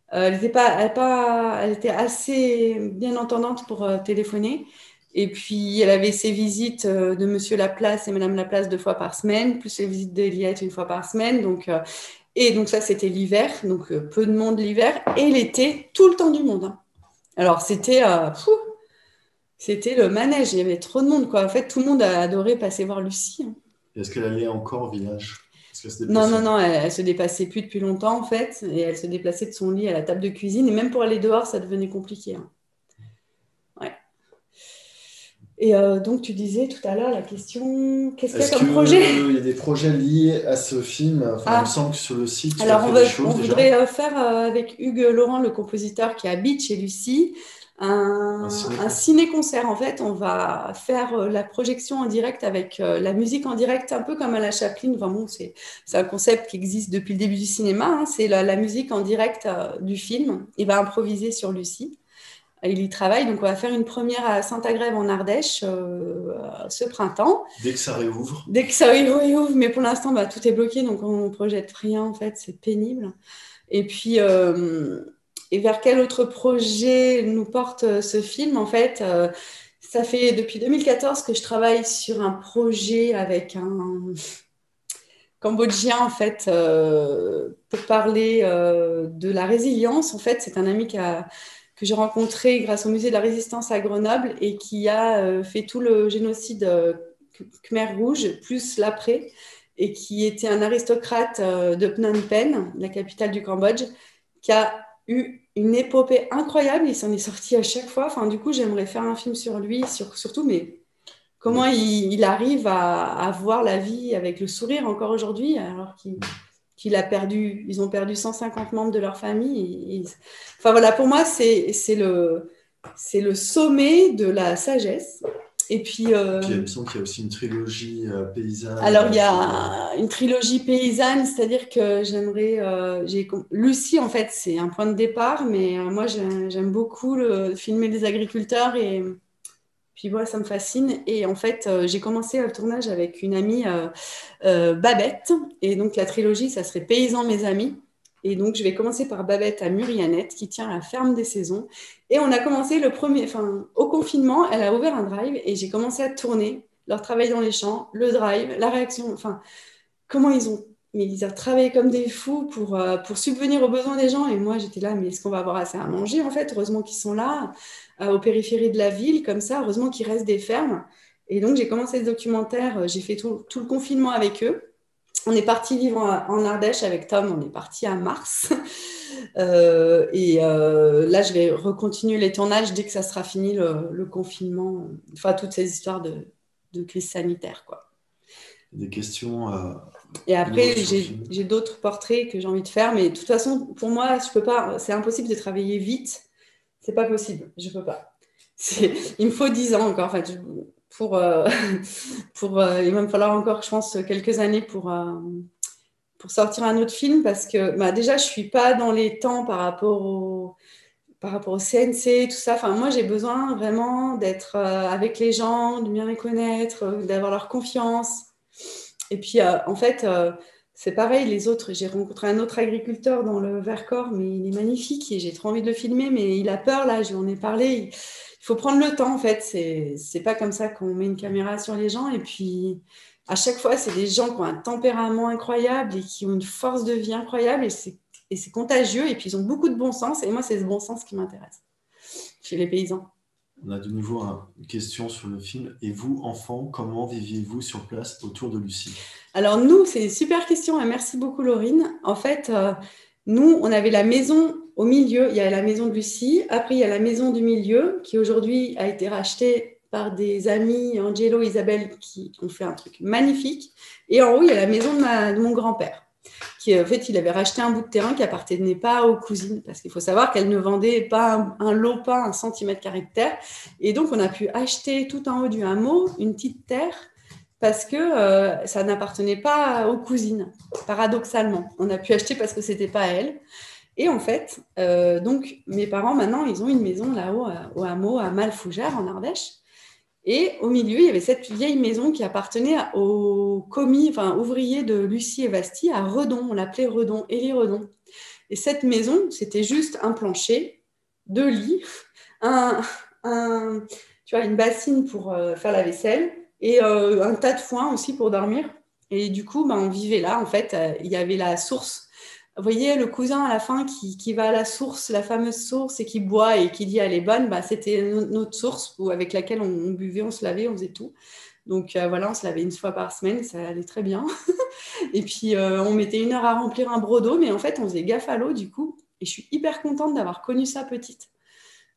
A: Elle était assez bien entendante pour téléphoner. Et puis, elle avait ses visites de Monsieur Laplace et Madame Laplace 2 fois par semaine, plus les visites d'Eliette 1 fois par semaine. Et donc, ça, c'était l'hiver. Donc, peu de monde l'hiver. Et l'été, tout le temps du monde. Hein. Alors, c'était le manège. Il y avait trop de monde, quoi. En fait, tout le monde a adoré passer voir Lucie. Hein.
B: Est-ce qu'elle allait encore au village?
A: Non, elle se déplaçait plus depuis longtemps, en fait. Et elle se déplaçait de son lit à la table de cuisine. Et même pour aller dehors, ça devenait compliqué. Hein. Ouais. Et donc, tu disais tout à l'heure la question, qu'est-ce qu'il y a comme projet?
B: Il y a des projets liés à ce film? Enfin, il me semble que sur le site, tu
A: alors
B: as fait des choses
A: on voudrait faire avec Hugues Laurent, le compositeur qui habite chez Lucie, un ciné-concert. En fait, on va faire la projection en direct avec la musique en direct, un peu comme à la Chaplin. Enfin, bon, c'est un concept qui existe depuis le début du cinéma. Hein. C'est la musique en direct du film. Il va improviser sur Lucie. Il y travaille, donc on va faire une première à Saint-Agrève en Ardèche ce printemps.
B: Dès que ça réouvre.
A: Dès que ça réouvre, mais pour l'instant, tout est bloqué, donc on ne projette rien, en fait, c'est pénible. Et puis, et vers quel autre projet nous porte ce film? En fait, ça fait depuis 2014 que je travaille sur un projet avec un Cambodgien, en fait, pour parler de la résilience. En fait, c'est un ami que j'ai rencontré grâce au musée de la Résistance à Grenoble et qui a fait tout le génocide Khmer Rouge, plus l'après, et qui était un aristocrate de Phnom Penh, la capitale du Cambodge, qui a eu une épopée incroyable. Il s'en est sorti à chaque fois. Enfin, du coup, j'aimerais faire un film sur lui, surtout, mais comment il arrive à voir la vie avec le sourire encore aujourd'hui, alors qu'ils ont perdu 150 membres de leur famille. Enfin voilà, pour moi, c'est le sommet de la sagesse. Et puis,
B: il me semble qu'il y a aussi une trilogie paysanne.
A: Alors, il y a une trilogie paysanne, c'est-à-dire que j'aimerais... Lucie, en fait, c'est un point de départ, mais moi, j'aime beaucoup filmer les agriculteurs et... Puis voilà, ça me fascine. Et en fait, j'ai commencé le tournage avec une amie, Babette. Et donc, la trilogie, ça serait Paysans, mes amis. Et donc, je vais commencer par Babette à Murianette, qui tient la ferme des saisons. Et on a commencé au confinement, elle a ouvert un drive et j'ai commencé à tourner leur travail dans les champs, le drive, la réaction. Enfin, comment ils ont travaillé comme des fous pour subvenir aux besoins des gens. Et moi, j'étais là, mais est-ce qu'on va avoir assez à manger, en fait? Heureusement qu'ils sont là, aux périphéries de la ville, comme ça. Heureusement qu'il reste des fermes. Et donc, j'ai commencé ce documentaire. J'ai fait tout le confinement avec eux. On est parti vivre en Ardèche avec Tom. On est parti à mars. Là, je vais recontinuer les tournages dès que ça sera fini, le confinement. Enfin, toutes ces histoires de crise sanitaire, quoi.
B: Des questions...
A: Et après, j'ai d'autres portraits que j'ai envie de faire, mais de toute façon, pour moi, je peux pas. C'est impossible de travailler vite. C'est pas possible. Je peux pas. Il me faut 10 ans encore. En fait, pour, il va me falloir encore, je pense, quelques années pour sortir un autre film parce que déjà, je ne suis pas dans les temps par rapport au CNC, tout ça. Enfin, moi, j'ai besoin vraiment d'être avec les gens, de bien les connaître, d'avoir leur confiance. Et puis, en fait, c'est pareil, les autres. J'ai rencontré un autre agriculteur dans le Vercors, mais il est magnifique et j'ai trop envie de le filmer, mais il a peur, là, je lui en ai parlé. Il faut prendre le temps, en fait. C'est pas comme ça qu'on met une caméra sur les gens. Et puis, à chaque fois, c'est des gens qui ont un tempérament incroyable et qui ont une force de vie incroyable et c'est contagieux. Et puis, ils ont beaucoup de bon sens. Et moi, c'est ce bon sens qui m'intéresse chez les paysans.
B: On a de nouveau une question sur le film. Et vous, enfants, comment viviez-vous sur place autour de Lucie?
A: Alors nous, c'est une super question et merci beaucoup Laurine. En fait, nous, on avait la maison au milieu. Il y a la maison de Lucie. Après, il y a la maison du milieu qui aujourd'hui a été rachetée par des amis, Angelo et Isabelle, qui ont fait un truc magnifique. Et en haut, il y a la maison de mon grand-père. Qui, en fait, il avait racheté un bout de terrain qui appartenait pas aux cousines, parce qu'il faut savoir qu'elles ne vendaient pas un lot, pas 1 cm² de terre. Et donc, on a pu acheter tout en haut du hameau une petite terre parce que ça n'appartenait pas aux cousines, paradoxalement. On a pu acheter parce que c'était pas à elles. Et en fait, donc, mes parents, maintenant, ils ont une maison là-haut, au hameau, à Malfougères, en Ardèche. Et au milieu, il y avait cette vieille maison qui appartenait aux commis, enfin ouvriers de Lucie et Vasty à Redon. On l'appelait Redon, Élie Redon. Et cette maison, c'était juste un plancher, 2 lits, tu vois, une bassine pour faire la vaisselle et un tas de foin aussi pour dormir. Et du coup, on vivait là. En fait, il y avait la source. Vous voyez, le cousin à la fin qui va à la source, la fameuse source, et qui boit et qui dit elle est bonne, c'était notre source avec laquelle on buvait, on se lavait, on faisait tout. Donc voilà, on se lavait 1 fois par semaine, ça allait très bien. Et puis on mettait 1 heure à remplir un broc d'eau, mais en fait on faisait gaffe à l'eau du coup. Et je suis hyper contente d'avoir connu ça petite.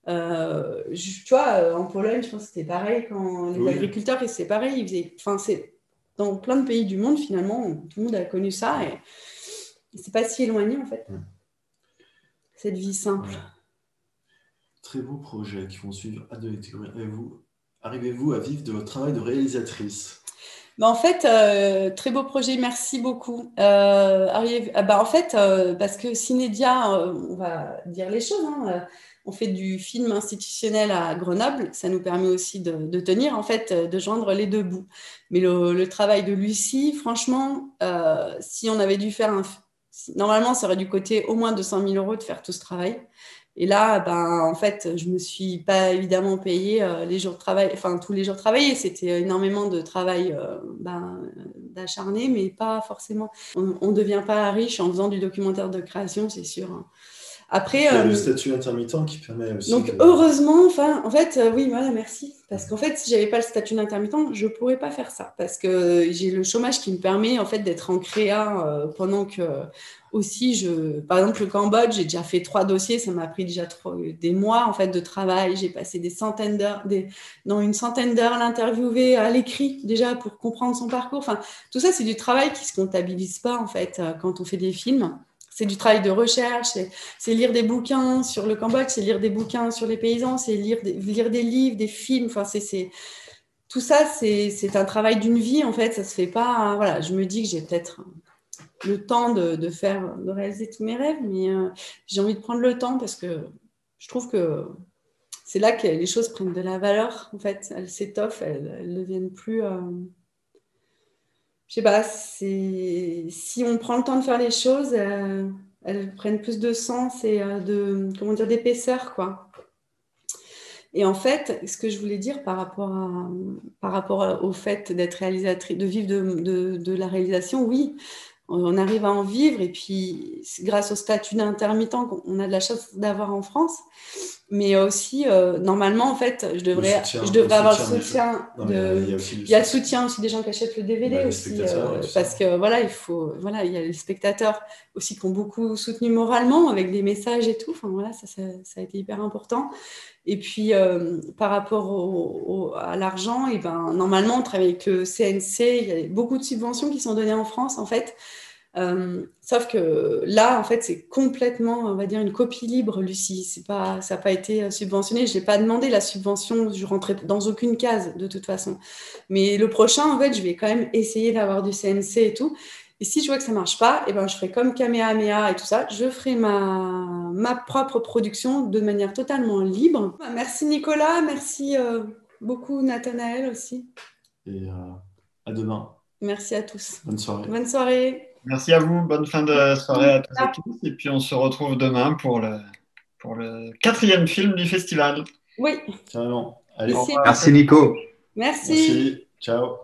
A: Tu vois, en Pologne, je pense que c'était pareil quand les agriculteurs, c'est pareil, ils faisaient, enfin c'est dans plein de pays du monde finalement, tout le monde a connu ça et c'est pas si éloigné en fait. Cette vie simple.
B: Ouais. Très beaux projets qui vont suivre. Arrivez-vous à vivre de votre travail de réalisatrice?
A: En fait, très beau projet, merci beaucoup. En fait, parce que Cinédia, on va dire les choses, on fait du film institutionnel à Grenoble, ça nous permet aussi de tenir, en fait, de joindre les 2 bouts. Mais le travail de Lucie, franchement, si on avait dû faire normalement, ça aurait dû coûter au moins 200 000 € de faire tout ce travail. Et là, en fait, je ne me suis pas évidemment payée les jours de travail, enfin tous les jours travaillés. C'était énormément de travail d'acharné, mais pas forcément. On ne devient pas riche en faisant du documentaire de création, c'est sûr. Après,
B: il y a le statut intermittent qui permet aussi.
A: Donc, heureusement, en fait, oui, voilà, merci. Parce qu'en fait, si je n'avais pas le statut d'intermittent, je ne pourrais pas faire ça. Parce que j'ai le chômage qui me permet, en fait, d'être en créa pendant que, aussi, par exemple, le Cambodge, j'ai déjà fait 3 dossiers. Ça m'a pris déjà des mois, en fait, de travail. J'ai passé une centaine d'heures l'interviewer à l'écrit, déjà, pour comprendre son parcours. Enfin, tout ça, c'est du travail qui ne se comptabilise pas, en fait, quand on fait des films. C'est du travail de recherche, c'est lire des bouquins sur le Cambodge, c'est lire des bouquins sur les paysans, c'est lire des livres, des films. Enfin, tout ça, c'est un travail d'une vie, en fait. Ça se fait pas. Voilà, je me dis que j'ai peut-être le temps de réaliser tous mes rêves, mais j'ai envie de prendre le temps parce que je trouve que c'est là que les choses prennent de la valeur. En fait, elles s'étoffent, elles ne deviennent plus. Je sais pas, si on prend le temps de faire les choses, elles prennent plus de sens et d'épaisseur, quoi. Et en fait, ce que je voulais dire par rapport au fait d'être réalisatrice, de vivre de la réalisation, oui, on arrive à en vivre et puis grâce au statut d'intermittent qu'on a de la chance d'avoir en France. Mais aussi, normalement, en fait, je devrais avoir le soutien. Il y a le soutien aussi des gens qui achètent le DVD aussi, parce que voilà, il y a les spectateurs aussi qui ont beaucoup soutenu moralement avec des messages et tout. Enfin voilà, ça a été hyper important. Et puis, par rapport à l'argent, et normalement, on travaille avec le CNC. Il y a beaucoup de subventions qui sont données en France, en fait. Sauf que là, en fait, c'est complètement, on va dire, une copie libre, Lucie. C'est pas, ça n'a pas été subventionné. Je n'ai pas demandé la subvention. Je rentrais dans aucune case, de toute façon. Mais le prochain, en fait, je vais quand même essayer d'avoir du CNC et tout. Et si je vois que ça ne marche pas, eh ben, je ferai comme Kamehameha et tout ça. Je ferai ma propre production de manière totalement libre. Merci Nicolas. Merci beaucoup Nathanaël aussi.
B: Et à demain.
A: Merci à tous.
B: Bonne soirée.
A: Bonne soirée.
C: Merci à vous. Bonne fin de soirée à tous et tous. Et puis, on se retrouve demain pour le 4e film du festival.
A: Oui.
B: Carrément. Allez.
A: Ici.
D: Merci Nico.
A: Merci.
B: Merci. Ciao.